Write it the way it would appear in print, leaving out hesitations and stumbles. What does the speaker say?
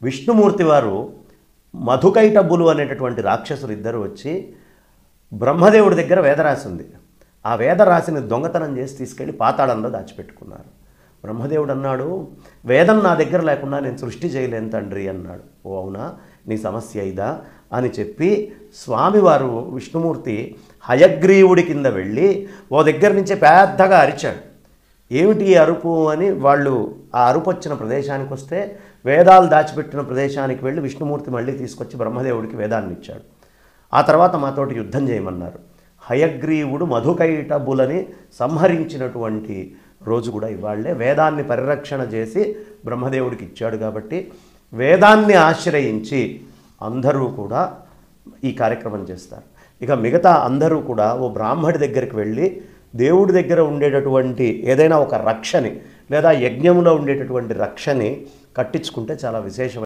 విష్ణుమూర్తి వారు మధుకైటబ్బులు అనేటటువంటి రాక్షసులు ఇద్దరు వచ్చి బ్రహ్మదేవుడి దగ్గర వేదరాశి ఉంది, ఆ వేదరాశిని దొంగతనం చేసి తీసుకెళ్ళి పాతాళంలో దాచిపెట్టుకున్నారు. బ్రహ్మదేవుడు అన్నాడు, వేదం నా దగ్గర లేకుండా నేను సృష్టి చేయలేను తండ్రి అన్నాడు. ఓ అవునా, నీ సమస్య ఇదా అని చెప్పి స్వామివారు విష్ణుమూర్తి హయగ్రీవుడి కింద వెళ్ళి ఓ దగ్గర నుంచి పెద్దగా అరిచాడు. ఏమిటి ఈ అరుపు అని వాళ్ళు ఆ అరుపు వచ్చిన ప్రదేశానికి వస్తే వేదాలు దాచిపెట్టిన ప్రదేశానికి వెళ్ళి విష్ణుమూర్తి మళ్ళీ తీసుకొచ్చి బ్రహ్మదేవుడికి వేదాన్ని ఇచ్చాడు. ఆ తర్వాత మాతోటి యుద్ధం చేయమన్నారు. హయగ్రీవుడు మధుకైటబులని సంహరించినటువంటి రోజు కూడా ఇవాళ్లే. వేదాన్ని పరిరక్షణ చేసి బ్రహ్మదేవుడికి ఇచ్చాడు కాబట్టి వేదాన్ని ఆశ్రయించి అందరూ కూడా ఈ కార్యక్రమం చేస్తారు. ఇక మిగతా అందరూ కూడా ఓ బ్రాహ్మడి దగ్గరికి వెళ్ళి దేవుడి దగ్గర ఉండేటటువంటి ఏదైనా ఒక రక్షని లేదా యజ్ఞంలో ఉండేటటువంటి రక్షని కట్టించుకుంటే చాలా విశేషమైన